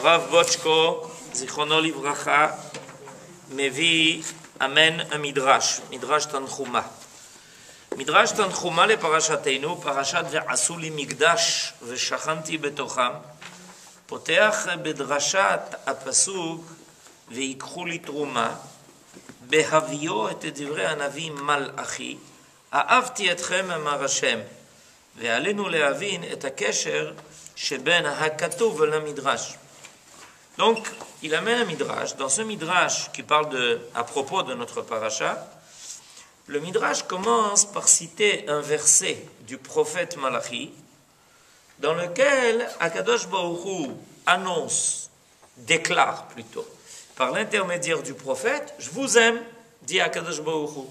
Rav Bochko, Zichrono Livracha, מביא אמן המדרש, מדרש תנחומה. מדרש תנחומה לפרשתנו, פרשת ועשו לי מקדש ושכנתי בתוכם, פותח בדרשת הפסוק ויקחו לי תרומה, בהביאו את דברי הנביא מלאכי, אהבתי אתכם אמר השם, ועלינו להבין את הקשר שבין הכתוב למדרש. Donc, il amène un midrash. Dans ce midrash qui parle à propos de notre paracha, le midrash commence par citer un verset du prophète Malachi, dans lequel Akadosh Baruch Hu annonce, déclare plutôt, par l'intermédiaire du prophète, je vous aime, dit Akadosh Baruch Hu.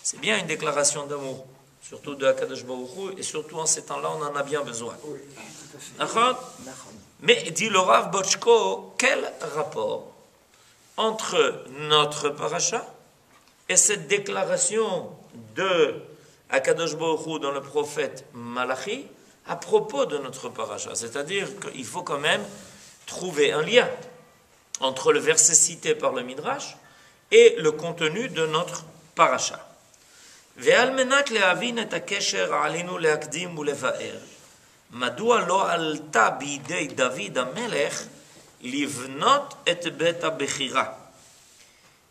C'est bien une déclaration d'amour, surtout de Akadosh Baruch Hu, et surtout en ces temps-là, on en a bien besoin. D'accord ? Mais dit le Rav Bochko, quel rapport entre notre paracha et cette déclaration de Akadosh Baruch Hu dans le prophète Malachi à propos de notre paracha? C'est-à-dire qu'il faut quand même trouver un lien entre le verset cité par le Midrash et le contenu de notre paracha. ועל מנת להבין את הקשר עלינו להקדים ולבאר מדוע לא עלתה בידי דוד המלך לבנות את בית הבחירה.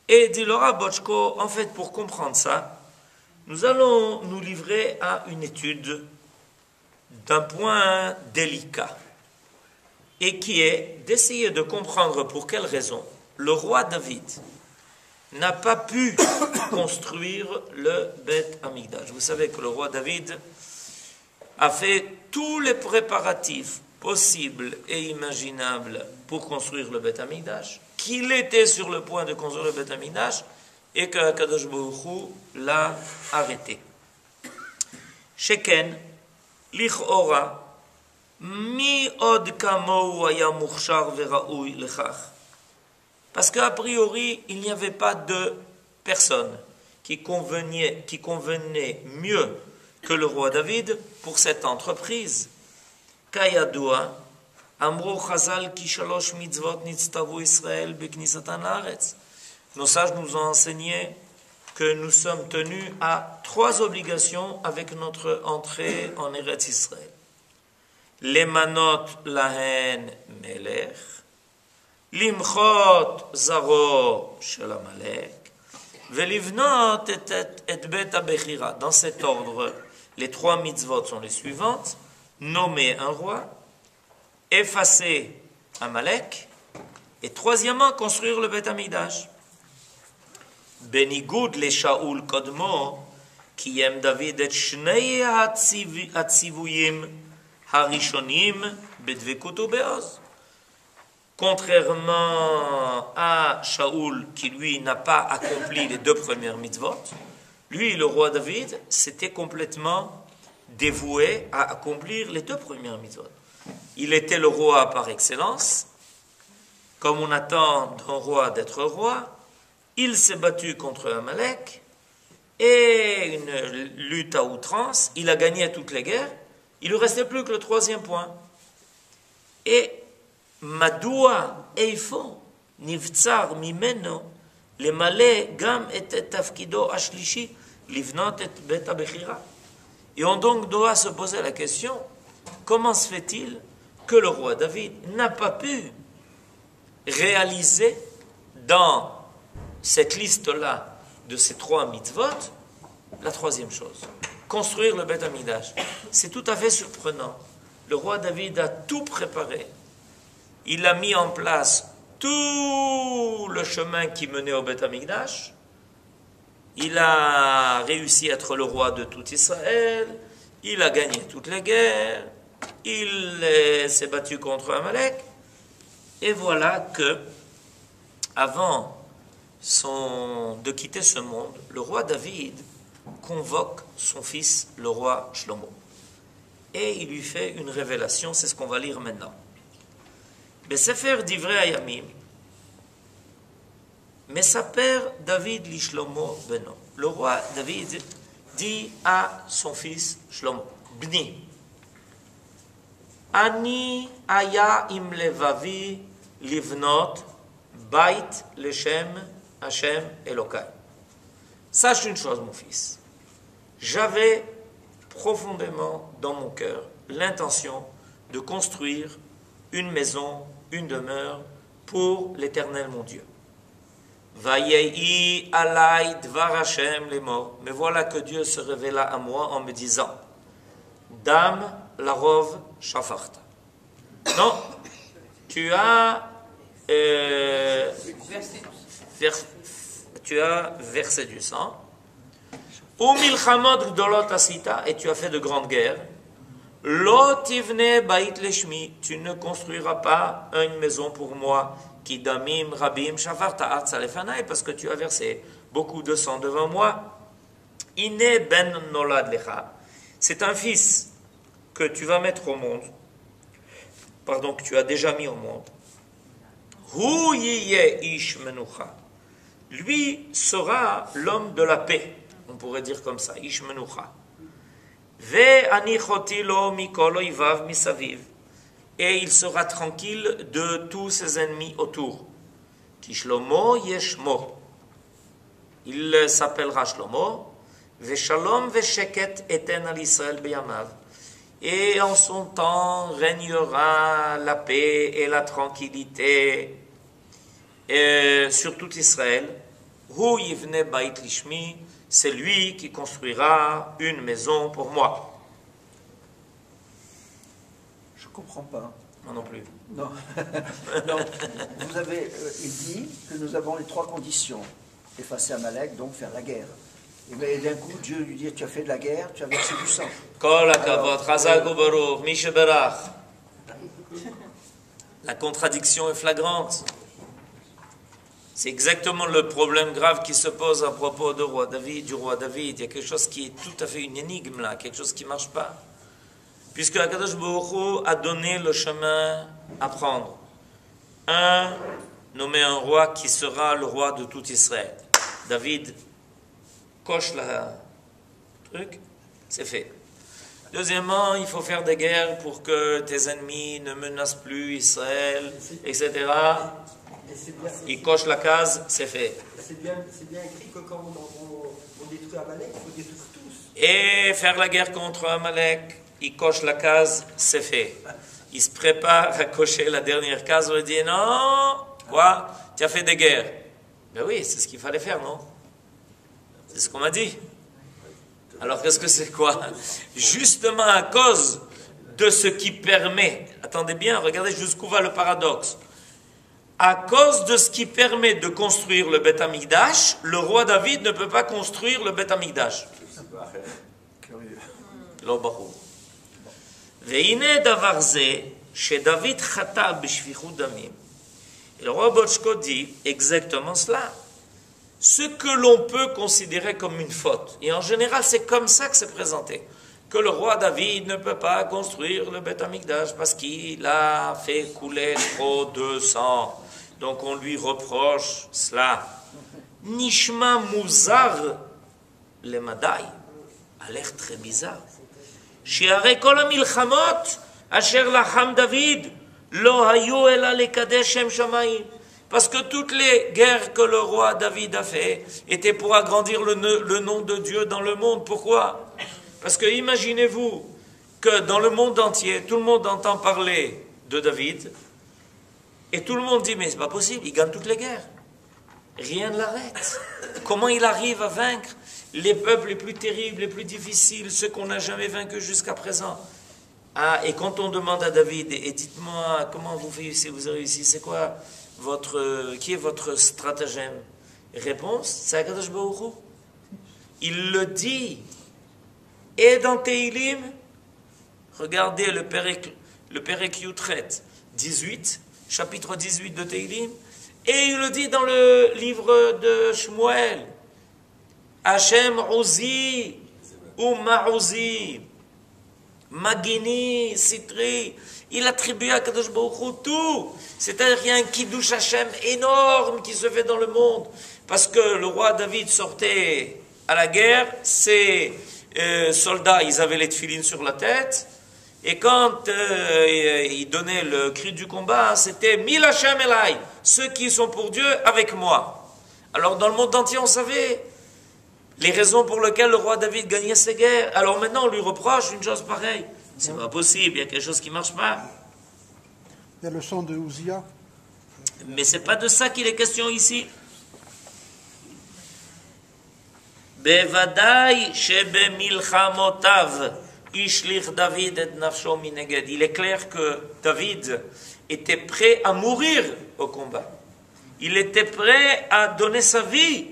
Et dit le Rav Bochko, en fait, pour comprendre ça, nous allons nous livrer à une étude d'un point délicat, et qui est d'essayer de comprendre pour quelle raison le roi David n'a pas pu construire le Beth Amikdash. Vous savez que le roi David a fait tous les préparatifs possibles et imaginables pour construire le Beth Amikdash, qu'il était sur le point de construire le Beth Amikdash et que Kadosh Baruch Hu l'a arrêté. Sheken, lichora, mi od kamou haya muchshar veraoui lechach. Parce qu'a priori, il n'y avait pas de personne qui convenait mieux que le roi David pour cette entreprise. Kayadua, Amro Chazal ki shalosh mitzvot nitztavu Israël beknisatan laaretz. Nos sages nous ont enseigné que nous sommes tenus à 3 obligations avec notre entrée en Eretz Israël. Lemanot lahen melech, limchot zaro shel Amalek, velivnot et bet habechira. Dans cet ordre, les 3 mitzvot sont les suivantes: nommer un roi, effacer Amalek, et troisièmement, construire le Beth Amikdash. Benigoud le Shaul Kodmo, kiyem David et shnei hatzivuyim harishonim bedvekut ubeoz. Contrairement à Shaoul, qui lui n'a pas accompli les 2 premières mitzvot, lui, le roi David, s'était complètement dévoué à accomplir les 2 premières mitzvot. Il était le roi par excellence, comme on attend d'un roi d'être roi. Il s'est battu contre Amalek, et une lutte à outrance, il a gagné toutes les guerres, il ne lui restait plus que le 3e point. Et Madoua eifo nivtsar mimeno lemale gam et tafkido ashlishi livnot et bet habechira. Et on donc doit se poser la question, comment se fait-il que le roi David n'a pas pu réaliser dans cette liste-là de ces 3 mitzvot la 3e chose, construire le Beth Amikdash? C'est tout à fait surprenant. Le roi David a tout préparé. Il a mis en place tout le chemin qui menait au Beth Amikdash. Il a réussi à être le roi de tout Israël. Il a gagné toutes les guerres. Il s'est battu contre Amalek. Et voilà que, avant de quitter ce monde, le roi David convoque son fils, le roi Shlomo. Et il lui fait une révélation, c'est ce qu'on va lire maintenant. בספר דברי הימים, מספר דוד לשלמה בנו. Le roi David dit à son fils Shlomo, Bni, Ani aya im levavi livnot bait leshem Hashem Elokai. Sache une chose, mon fils. J'avais profondément dans mon cœur l'intention de construire une maison, une demeure pour l'Éternel mon Dieu. Vayei alai dvar Hashem les morts. Mais voilà que Dieu se révéla à moi en me disant Dam larov shafarta. Non, tu as versé du sang. Ou milchamot gdolot asita, et tu as fait de grandes guerres. Lo tivne bait leshmi, tu ne construiras pas une maison pour moi. Ki damim rabim shafarta artsa lefanai, parce que tu as versé beaucoup de sang devant moi. Ine ben nolad lecha, c'est un fils que tu vas mettre au monde. Pardon, que tu as déjà mis au monde. Hu yiye ish menucha. Lui sera l'homme de la paix, on pourrait dire comme ça, ish menucha. Ve anichoti lo mikol oivav misaviv. Et il sera tranquille de tous ses ennemis autour. Ki Shlomo yeshmo. Il s'appellera Shlomo. Ve shalom ve sheket eten al Israël beyamav. Et en son temps régnera la paix et la tranquillité sur tout Israël. Hu yivne bait lishmi, c'est lui qui construira une maison pour moi. Je ne comprends pas. Moi non plus. Non. Non. Vous avez dit que nous avons les trois conditions. Effacer Amalek, donc faire la guerre. Et d'un coup, Dieu lui dit, tu as fait de la guerre, tu as versé du sang. Kol hakavod, chazak ubaruch, mi sheberach. La contradiction est flagrante. C'est exactement le problème grave qui se pose à propos du roi David. Il y a quelque chose qui est tout à fait une énigme là, quelque chose qui ne marche pas. Puisque Akadosh Baruch Hu a donné le chemin à prendre. Un, nommer un roi qui sera le roi de tout Israël. David coche la truc, c'est fait. Deuxièmement, il faut faire des guerres pour que tes ennemis ne menacent plus Israël, etc. Il coche la case, c'est fait. C'est bien écrit que quand on détruit Amalek, il faut détruire tous. Et faire la guerre contre Amalek, il coche la case, c'est fait. Il se prépare à cocher la dernière case, on lui dit non, quoi, tu as fait des guerres. Ben oui, c'est ce qu'il fallait faire, non? C'est ce qu'on m'a dit. Alors qu'est-ce que c'est quoi? Justement à cause de ce qui permet, attendez bien, regardez jusqu'où va le paradoxe. À cause de ce qui permet de construire le Beth Amikdash, le roi David ne peut pas construire le Beth Amikdash. Curieux. Lo barur. Veine davar ze, chez David chata b'shvichut damim. Et le roi Botchko dit exactement cela. Ce que l'on peut considérer comme une faute. Et en général, c'est comme ça que c'est présenté. Que le roi David ne peut pas construire le Beth Amikdash parce qu'il a fait couler trop de sang. Donc on lui reproche cela. Nishma muzar le madai. A l'air très bizarre. She'arei kol hamilchamot asher lacham David lo hayu ela lekadesh shem shamayim. Parce que toutes les guerres que le roi David a fait étaient pour agrandir le nom de Dieu dans le monde. Pourquoi? Parce que imaginez-vous que dans le monde entier, tout le monde entend parler de David et tout le monde dit mais c'est pas possible, il gagne toutes les guerres. Rien ne l'arrête. Comment il arrive à vaincre les peuples les plus terribles, les plus difficiles, ceux qu'on n'a jamais vaincus jusqu'à présent? Ah, et quand on demande à David, et dites-moi comment vous avez réussi, c'est quoi qui est votre stratagème? Réponse, c'est Akadosh Baruch Hu. Il le dit. Et dans Teilim, regardez le Perek Yutret 18, chapitre 18 de Teilim, et il le dit dans le livre de Shmuel. Hashem Uzi, Ma'uzi, Magini, Sitri. Il attribue à Kadosh Baruch Hu tout. C'est-à-dire qu'il y a un Kiddush Hashem énorme qui se fait dans le monde. Parce que le roi David sortait à la guerre, ses soldats, ils avaient les tefilines sur la tête, Et quand il donnait le cri du combat, c'était Mil Hashem Elai, ceux qui sont pour Dieu avec moi. Alors dans le monde entier, on savait les raisons pour lesquelles le roi David gagnait ses guerres. Alors maintenant, on lui reproche une chose pareille. C'est pas possible, il y a quelque chose qui ne marche pas. Il y a le chant de Ouzia. Mais c'est pas de ça qu'il est question ici. Bevadai shebe milchamotav ishlich David et nafsho mineged. Il est clair que David était prêt à mourir au combat. Il était prêt à donner sa vie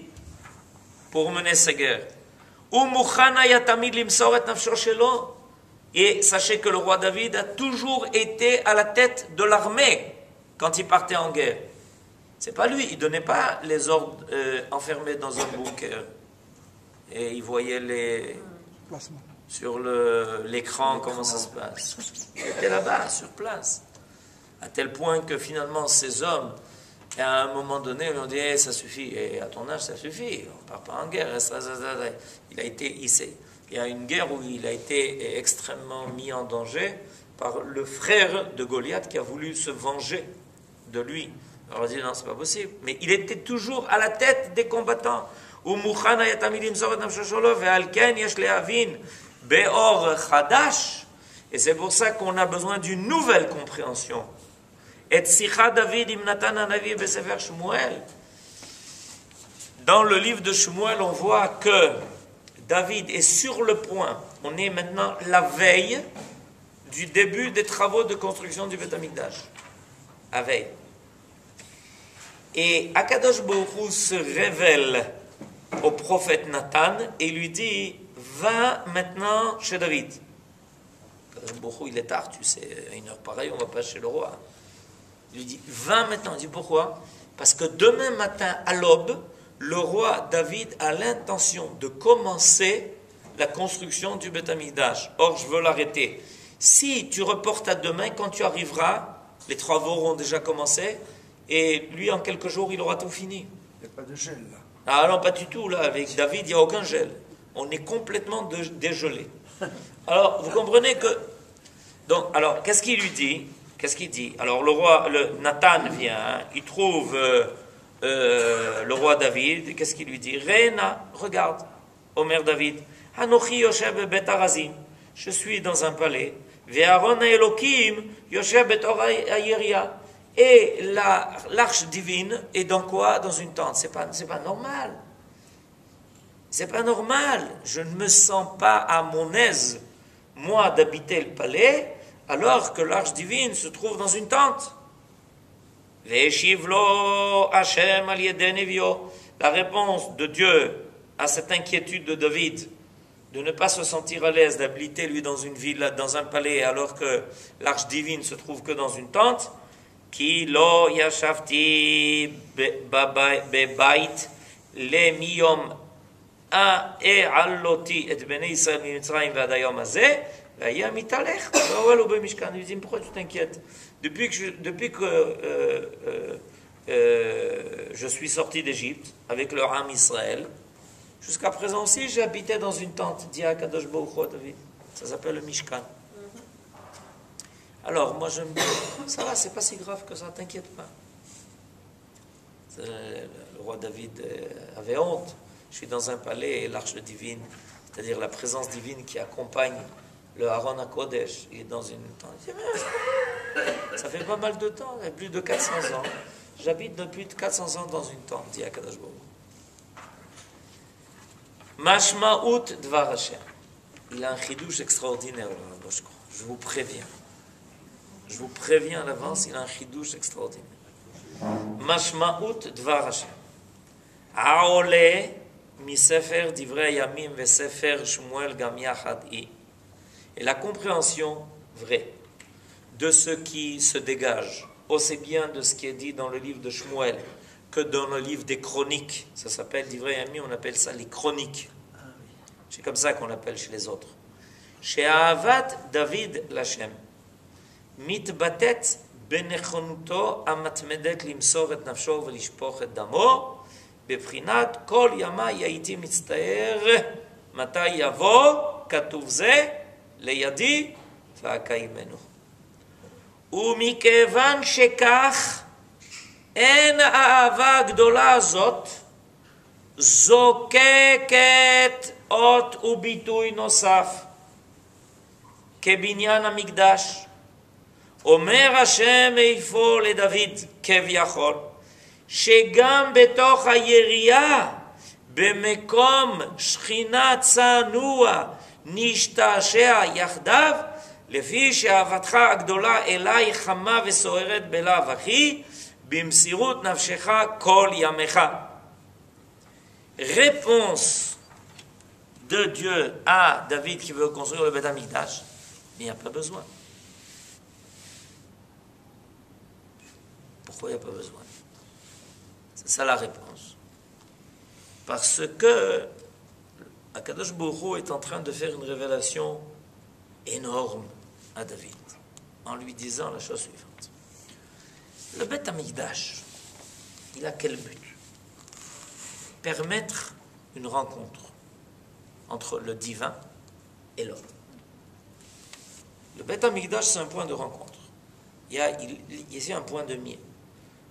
pour mener ces guerres. Et sachez que le roi David a toujours été à la tête de l'armée quand il partait en guerre. C'est pas lui, il ne donnait pas les ordres enfermés dans un bunker. Et il voyait sur l'écran comment ça se passe. Il était là-bas, sur place. À tel point que finalement ces hommes, à un moment donné, ils ont dit ça suffit, et à ton âge ça suffit, on ne part pas en guerre. Il y a une guerre où il a été extrêmement mis en danger par le frère de Goliath qui a voulu se venger de lui. Alors on dit non, c'est pas possible. Mais il était toujours à la tête des combattants. Et c'est pour ça qu'on a besoin d'une nouvelle compréhension. Et Sicha David im Natan Hanavi besefer Shmuel. Dans le livre de Shmuel, on voit que David est sur le point. On est maintenant la veille du début des travaux de construction du Beth Amikdash. La veille. Et Akadosh Baruch Hu se révèle au prophète Nathan et lui dit va maintenant chez David. Akadosh Baruch Hu, il est tard, tu sais, à une heure pareille, on ne va pas chez le roi. Il lui dit va maintenant. Il dit pourquoi? Parce que demain matin à l'aube, le roi David a l'intention de commencer la construction du Beth Amikdash. Or, je veux l'arrêter. Si tu reportes à demain, quand tu arriveras, les travaux auront déjà commencé, et lui, en quelques jours, il aura tout fini. Il n'y a pas de gel, là. Ah non, pas du tout, là. Avec David, il n'y a aucun gel. On est complètement dégelé. Alors, vous comprenez que... Donc, alors, qu'est-ce qu'il lui dit? Qu'est-ce qu'il dit? Alors, Nathan vient, il trouve... le roi David, qu'est-ce qu'il lui dit? Reina, regarde, Omer David, Hanochi Yoshev bet Arazim, je suis dans un palais, Ve'aron Elokim Yoshev bet Ayeria, et l'arche divine est dans quoi? Dans une tente. C'est pas normal. C'est pas normal. Je ne me sens pas à mon aise, moi, d'habiter le palais, alors que l'arche divine se trouve dans une tente. La réponse de Dieu à cette inquiétude de David, de ne pas se sentir à l'aise d'habiter lui dans une ville, dans un palais, alors que l'arche divine se trouve que dans une tente, Ki lo yashavti bebait le miyom a e alloti et bnei Israël mitzrayim ועד היום הזה והיה מתהלך באוהל ובמשכן. Il dit pourquoi tu t'inquiètes? Depuis que je suis sorti d'Égypte avec le Ham Israël, jusqu'à présent aussi j'habitais dans une tente, dit Akadosh Baruch Hu David. Ça s'appelle le Mishkan. Alors moi je me dis, ça va, c'est pas si grave que ça, t'inquiète pas. Le roi David avait honte. Je suis dans un palais et l'arche divine, c'est-à-dire la présence divine qui accompagne le Aaron HaKodesh, il est dans une tente. Il dit, ça fait pas mal de temps, il y a plus de 400 ans. J'habite depuis 400 ans dans une tente, dit Akadosh Baruch Hu. Mashma'ut Dvar Hashem. Il a un chidouche extraordinaire, je vous préviens. Je vous préviens à l'avance, il a un chidouche extraordinaire. Mashma'ut Dvar Hashem. Aole misefer divrei yamim ve sefer Shmuel gam yachad i. Et la compréhension vraie de ce qui se dégage, aussi bien de ce qui est dit dans le livre de Shmuel que dans le livre des chroniques. Ça s'appelle divrei yamim, on appelle ça les chroniques. C'est comme ça qu'on l'appelle chez les autres. Chez Ahavat David Lashem. מתבטאת בנכונותו המתמדת למסור את נפשו ולשפוך את דמו, בבחינת כל ימי הייתי מצטער מתי יבוא כתוב זה לידי צעקה אימנו. ומכיוון שכך, אין האהבה הגדולה הזאת זוקקת אות וביטוי נוסף כבניין המקדש. אומר השם איפה לדוד כביכול, שגם בתוך היריעה במקום שכינה צנוע נשתעשע יחדיו, לפי שאהבתך הגדולה אליי חמה וסוערת בלאו הכי, במסירות נפשך כל ימיך. Réponse de Dieu à David qui veut construire le Beth Amikdash, mais il n'y a pas besoin. Pourquoi il n'y a pas besoin? C'est ça la réponse. Parce que Akadosh Baruch Hu est en train de faire une révélation énorme à David, en lui disant la chose suivante. Le Beth Amikdash, il a quel but? Permettre une rencontre entre le divin et l'homme. Le Beth Amikdash, c'est un point de rencontre. Il y a ici un point de mire.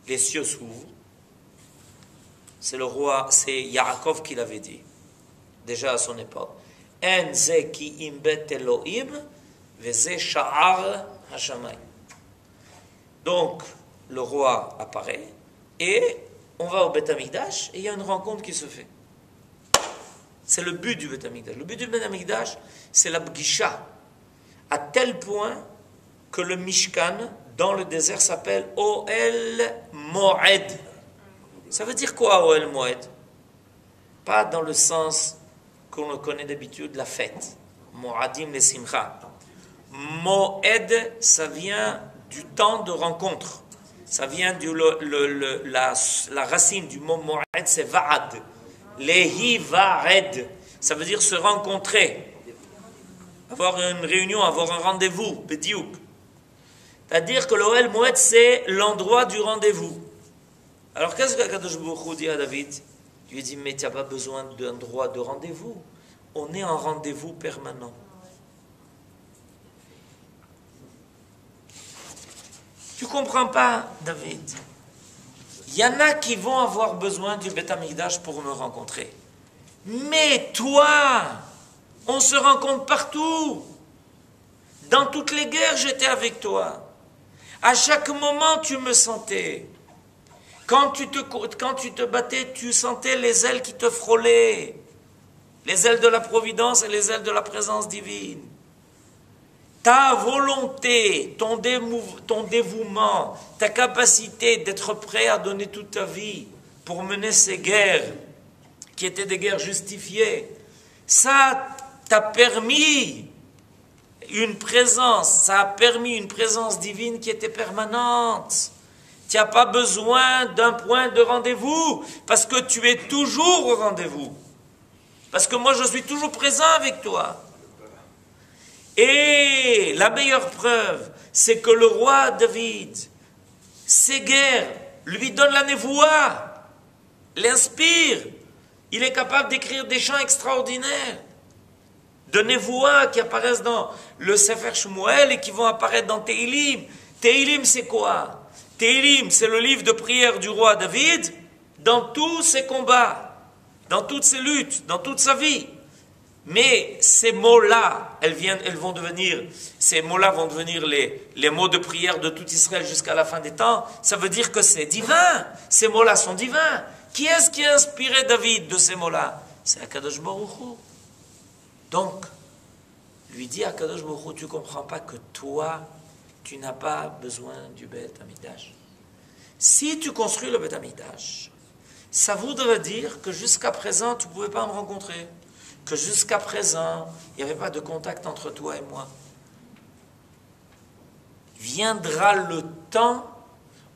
Les cieux s'ouvrent. C'est le roi, c'est Yaakov qui l'avait dit, déjà à son époque. En ze ki im bet Elohim, veze sha'ar hashamayim. Donc, le roi apparaît, et on va au Beth Amikdash, et il y a une rencontre qui se fait. C'est le but du Beth Amikdash. Le but du Beth Amikdash, c'est la Bgisha, à tel point que le Mishkan, dans le désert, s'appelle Ohel Moed. Ça veut dire quoi, Ohel Moed? Pas dans le sens qu'on le connaît d'habitude, la fête. Moadim le Simcha. Moed, ça vient du temps de rencontre. Ça vient la racine du mot Moed, c'est Va'ad. Lehi Va'ed. Ça veut dire se rencontrer. Avoir une réunion, avoir un rendez-vous. Bediouk. C'est-à-dire que l'Ohel Moed, c'est l'endroit du rendez-vous. Alors qu'est-ce qu'Akadosh Baruch Hu dit à David? Il lui dit, mais tu n'as pas besoin d'un droit de rendez-vous. On est en rendez-vous permanent. Tu ne comprends pas, David? Il y en a qui vont avoir besoin du Beth Amikdash pour me rencontrer. Mais toi, on se rencontre partout. Dans toutes les guerres, j'étais avec toi. À chaque moment, tu me sentais. Quand tu te battais, tu sentais les ailes qui te frôlaient. Les ailes de la providence et les ailes de la présence divine. Ta volonté, ton dévouement, ta capacité d'être prêt à donner toute ta vie pour mener ces guerres, qui étaient des guerres justifiées, ça t'a permis une présence, ça a permis une présence divine qui était permanente. Tu n'as pas besoin d'un point de rendez-vous, parce que tu es toujours au rendez-vous. Parce que moi, je suis toujours présent avec toi. Et la meilleure preuve, c'est que le roi David, ses guerres, lui donne la névoie, l'inspire. Il est capable d'écrire des chants extraordinaires, de névoie qui apparaissent dans le Sefer Shmuel et qui vont apparaître dans Teilim. Teilim, c'est quoi? Teilim, c'est le livre de prière du roi David dans tous ses combats, dans toutes ses luttes, dans toute sa vie. Mais ces mots-là, ces mots-là vont devenir les mots de prière de tout Israël jusqu'à la fin des temps. Ça veut dire que c'est divin. Ces mots-là sont divins. Qui est-ce qui a inspiré David de ces mots-là? C'est Akadosh Baruch Hu. Donc, lui dit Akadosh Baruch Hu, tu ne comprends pas que toi, tu n'as pas besoin du Beth Amikdash. Si tu construis le Beth Amikdash, ça voudrait dire que jusqu'à présent, tu ne pouvais pas me rencontrer. Que jusqu'à présent, il n'y avait pas de contact entre toi et moi. Viendra le temps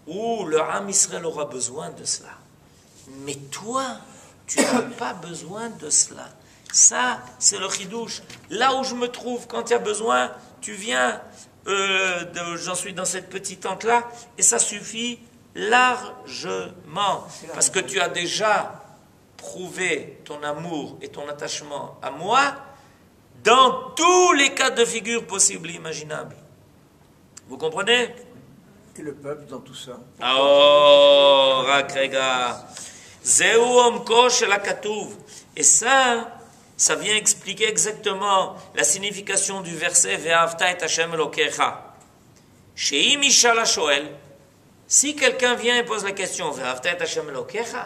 où le Ham Israël aura besoin de cela. Mais toi, tu n'as pas besoin de cela. Ça, c'est le chidouche. Là où je me trouve, quand il y a besoin, tu viens, j'en suis dans cette petite tente-là, et ça suffit largement. Parce que tu as déjà prouvé ton amour et ton attachement à moi dans tous les cas de figure possibles et imaginables. Vous comprenez? Et le peuple dans tout ça. Oh, רק רגע. זהו עומקו של הכתוב. Et ça vient expliquer exactement la signification du verset ואהבת את השם אלוקיך. שאם ישאל השואל, si quelqu'un vient et pose la question ואהבת את השם אלוקיך,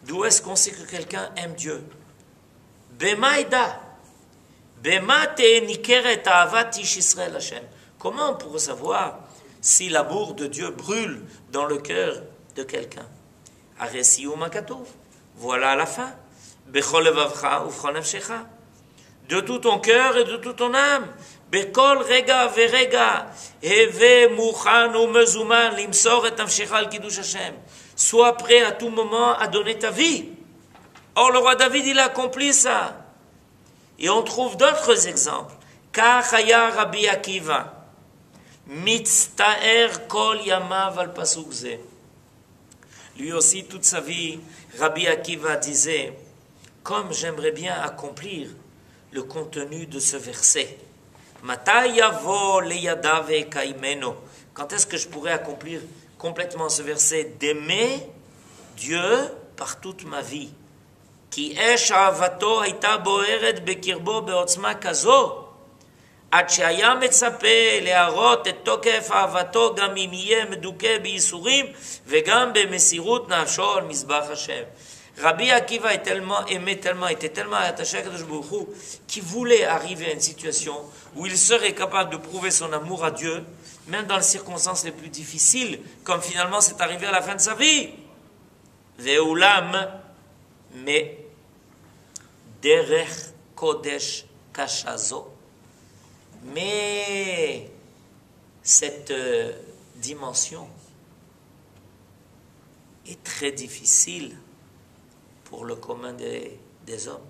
d'où est-ce qu'on sait que quelqu'un aime Dieu? במה ידע? במה תהא ניכרת אהבת איש ישראל השם? Comment on pourrait savoir si l'amour de Dieu brûle dans le cœur de quelqu'un? Aresium akatov. Voilà à la fin. Bechol levavcha uvchol nefshecha. De tout ton cœur et de toute ton âme. Bekol rega verega. Heve muchan ou mezuman limsor et nefshecha al kiddush Hashem. Sois prêt à tout moment à donner ta vie. Or le roi David, il a accompli ça. Et on trouve d'autres exemples. Kach haya Rabbi Akiva. Mitztaer kol yamav al pasuk ze. Lui aussi, toute sa vie, Rabbi Akiva disait, comme j'aimerais bien accomplir le contenu de ce verset. Matai yavo leyada ve'kaimeno. Quand est-ce que je pourrais accomplir complètement ce verset? D'aimer Dieu par toute ma vie. Ki esh ahavato hayta boeret bekirbo beotzma kazo. עד שהיה מצפה להראות את תוקף אהבתו גם אם יהיה מדוכא בייסורים וגם במסירות נפשו על מזבח השם. Rabbi Akiva était tellement attaché à Kadosh Baruch Hu qu'il voulait arriver à une situation où il serait capable de prouver son amour à Dieu, même dans les circonstances les plus difficiles, comme finalement c'est arrivé à la fin de sa vie. Ve'ulam, mais derech kodesh kashazo. Mais cette dimension est très difficile pour le commun des hommes.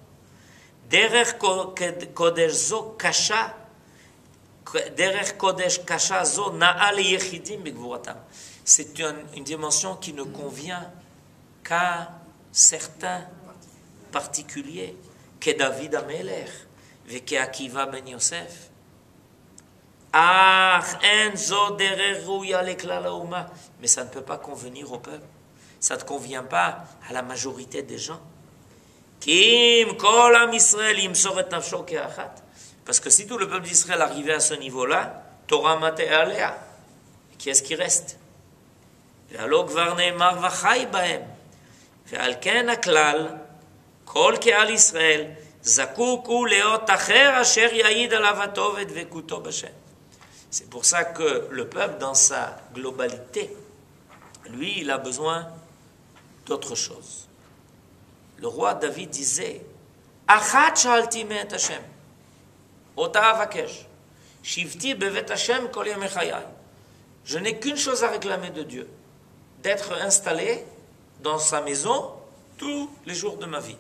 Derech kodesh zo kasha, derech kodesh kasha zo na'al yechidim begvuratam. C'est une dimension qui ne convient qu'à certains particuliers, que David Amelech, que Akiva ben Yosef. Mais ça ne peut pas convenir au peuple. Ça ne convient pas à la majorité des gens. Parce que si tout le peuple d'Israël arrivait à ce niveau-là, Torah Mate Alea, qui est-ce qui reste? C'est pour ça que le peuple, dans sa globalité, lui, il a besoin d'autre chose. Le roi David disait, Achat shalti me'et Hashem, ota avakesh, shivti bevet Hashem kol yamei chayai. Je n'ai qu'une chose à réclamer de Dieu, d'être installé dans sa maison tous les jours de ma vie.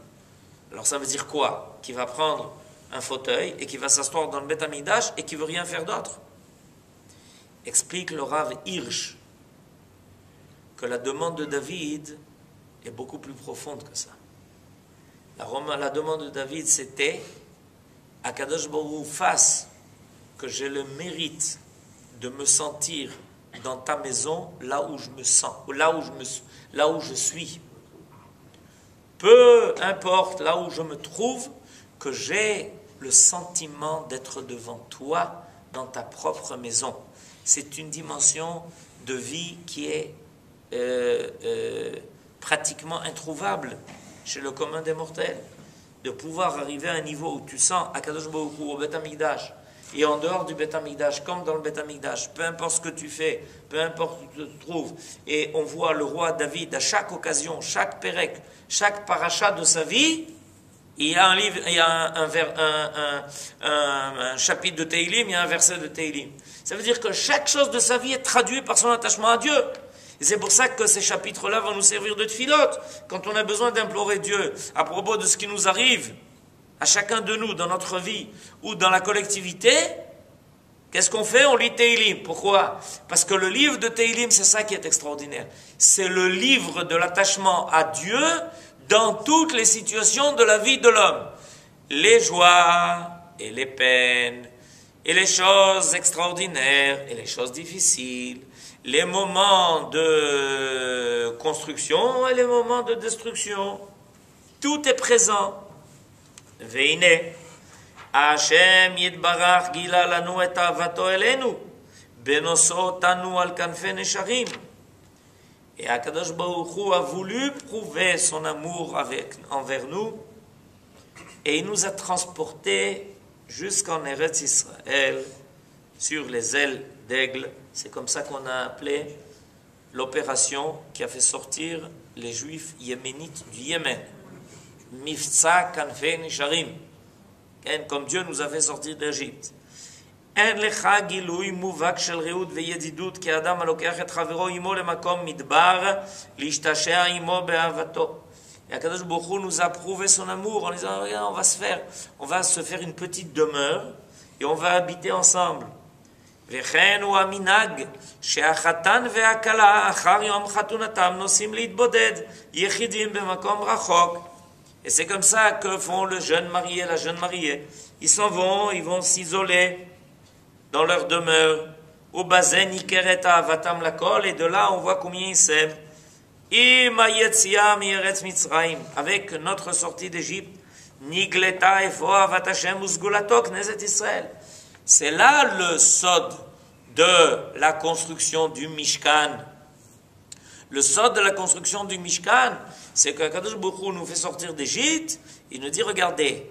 Alors ça veut dire quoi? Qu'il va prendre un fauteuil et qu'il va s'asseoir dans le Beth Amikdash et qu'il ne veut rien faire d'autre. Explique le Rav Hirsch que la demande de David est beaucoup plus profonde que ça. La demande de David, c'était à Kadosh Baruch Hu, fasse que j'ai le mérite de me sentir dans ta maison là où je me sens, là où je suis. Peu importe là où je me trouve, que j'ai le sentiment d'être devant toi dans ta propre maison. C'est une dimension de vie qui est pratiquement introuvable chez le commun des mortels. De pouvoir arriver à un niveau où tu sens à Kadosh Baruch Hu, au Beth Amikdash, et en dehors du Beth Amikdash, comme dans le Beth Amikdash, peu importe ce que tu fais, peu importe où tu te trouves, et on voit le roi David à chaque occasion, chaque pérec, chaque paracha de sa vie, il y a un livre, il y a un chapitre de Teilim, il y a un verset de Teilim. Ça veut dire que chaque chose de sa vie est traduite par son attachement à Dieu. Et c'est pour ça que ces chapitres-là vont nous servir de tfilote. Quand on a besoin d'implorer Dieu à propos de ce qui nous arrive, à chacun de nous, dans notre vie, ou dans la collectivité, qu'est-ce qu'on fait? On lit Teilim. Pourquoi? Parce que le livre de Teilim, c'est ça qui est extraordinaire. C'est le livre de l'attachement à Dieu dans toutes les situations de la vie de l'homme. Les joies et les peines, et les choses extraordinaires, et les choses difficiles, les moments de construction et les moments de destruction. Tout est présent. Veine, Hashem yitbarach gila lanu et avato elenu, benoso tanu al kanfe nesharim. Et Akadosh Baruch Hu a voulu prouver son amour envers nous, et il nous a transportés jusqu'en Eretz Israël sur les ailes d'aigle. C'est comme ça qu'on a appelé l'opération qui a fait sortir les Juifs yéménites du Yémen. Mifza Kanfe Nisharim. Comme Dieu nous a fait sortir d'Égypte. En lecha gilui muvak shel reut veyedidut ki adam alokach et chavero imo lemakom midbar lishtashea imo be'avato. Et Akadosh Baruch Hu nous a prouvé son amour en disant regarde, on va se faire une petite demeure et on va habiter ensemble. Vechen ou aminag she'achatan ve'akala achar yom chatunatam nosim litboded yechidim b'makom rachok. Et c'est comme ça que font le jeune marié et la jeune mariée. Ils s'en vont, ils vont s'isoler dans leur demeure. Au bazen ikereta avatam lakol, et de là on voit combien ils s'aiment. Avec notre sortie d'Égypte, Nigleta efo avatashem usgulatok nezet Israël. C'est là le sod de la construction du Mishkan. Le sod de la construction du Mishkan, c'est que Kadosh Baruch Hu nous fait sortir d'Égypte. Il nous dit, regardez,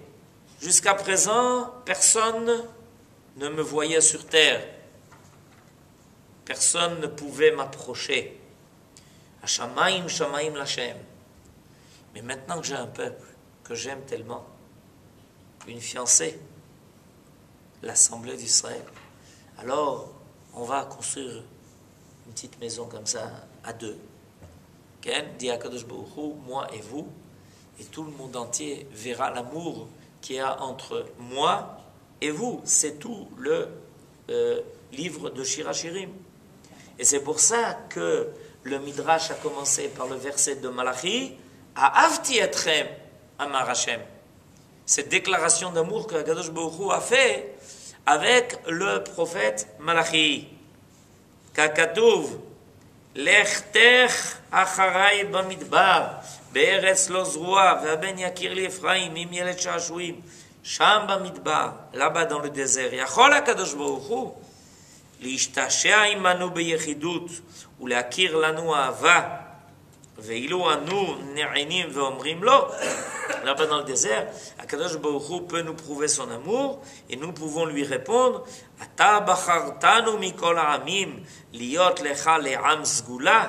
jusqu'à présent, personne ne me voyait sur terre. Personne ne pouvait m'approcher. Hashamaim, Shamaim Lashem. Mais maintenant que j'ai un peuple que j'aime tellement, une fiancée, l'Assemblée d'Israël, alors on va construire une petite maison comme ça, à deux. Ken, dit Akadosh Baruch Hu, moi et vous, et tout le monde entier verra l'amour qu'il y a entre moi et vous. C'est tout le livre de Shirachirim. Et c'est pour ça que le Midrash a commencé par le verset de Malachi, à Avti etrem amar Hashem. Cette déclaration d'amour que Akadosh Baruch Hu a fait avec le prophète Malachi. Kakatuv, Lechtech acharai bamidbar, be'eretz lo zroa, ve'aben yakir li Ephraim, im yelet sha'ashuim, sham bamidbar, là-bas dans le désert. Yachol Akadosh Baruch Hu, להשתעשע עמנו ביחידות ולהכיר לנו אהבה ואילו אנו נענים ואומרים לא, là-bas dans le désert, Akadosh Baruch Hu peut nous prouver son amour et nous pouvons lui répondre אתה בחרתנו מכל העמים להיות לך לעם סגולה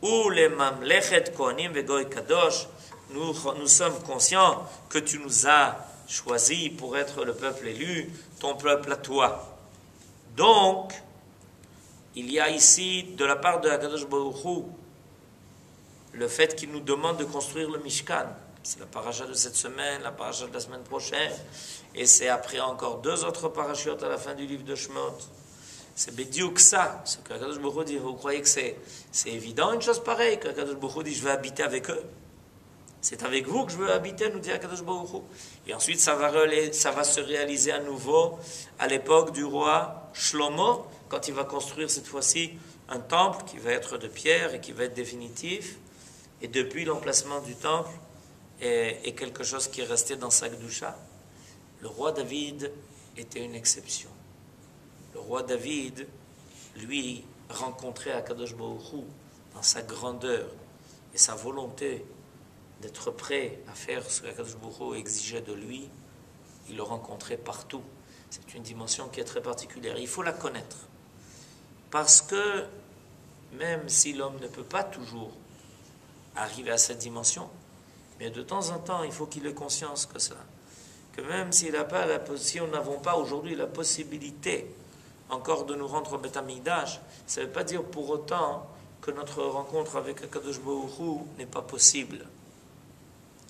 ולממלכת כהנים וגוי קדוש. Nous sommes conscients que tu nous as choisis pour être le peuple élu, ton peuple à toi. Donc, il y a ici, de la part de Akadosh Baruch Hu, le fait qu'il nous demande de construire le Mishkan. C'est la paracha de cette semaine, la paracha de la semaine prochaine, et c'est après encore 2 autres parachutes à la fin du livre de Shemot. C'est Bediuk ça, ce que Akadosh Baruch Hu dit. Vous croyez que c'est évident une chose pareille, que Akadosh Baruch Hu dit je vais habiter avec eux? C'est avec vous que je veux habiter, nous dit Akadosh Baruch Hu. Et ensuite, ça va se réaliser à nouveau à l'époque du roi Shlomo, quand il va construire cette fois-ci un temple qui va être de pierre et qui va être définitif. Et depuis l'emplacement du temple est quelque chose qui est resté dans sa Kedusha. Le roi David était une exception. Le roi David, lui, rencontrait Akadosh Baruch Hu dans sa grandeur et sa volonté d'être prêt à faire ce qu'Akadosh Baruch Hu exigeait de lui. Il le rencontrait partout. C'est une dimension qui est très particulière. Il faut la connaître. Parce que même si l'homme ne peut pas toujours arriver à cette dimension, mais de temps en temps, il faut qu'il ait conscience que ça. Que même si nous n'avons pas aujourd'hui la possibilité encore de nous rendre au Beth Amikdash, ça ne veut pas dire pour autant que notre rencontre avec Akadosh Baruch Hu n'est pas possible.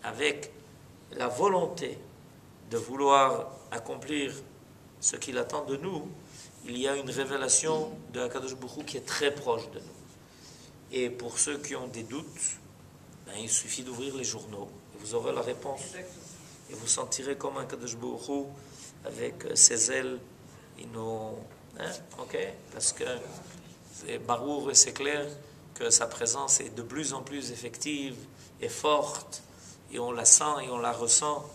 Avec la volonté de vouloir accomplir ce qu'il attend de nous, il y a une révélation de Akadosh Baruch Hu qui est très proche de nous. Et pour ceux qui ont des doutes, il suffit d'ouvrir les journaux et vous aurez la réponse. Et vous sentirez comme Akadosh Baruch Hu avec ses ailes, il nous... ok? Parce que c'est barour et c'est clair que sa présence est de plus en plus effective et forte, et on la sent et on la ressent.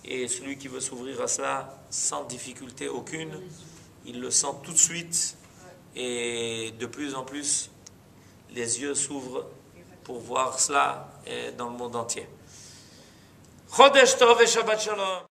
Et celui qui veut s'ouvrir à cela sans difficulté aucune, il le sent tout de suite, et de plus en plus, les yeux s'ouvrent pour voir cela dans le monde entier. Chodesh Tov et Shabbat Shalom.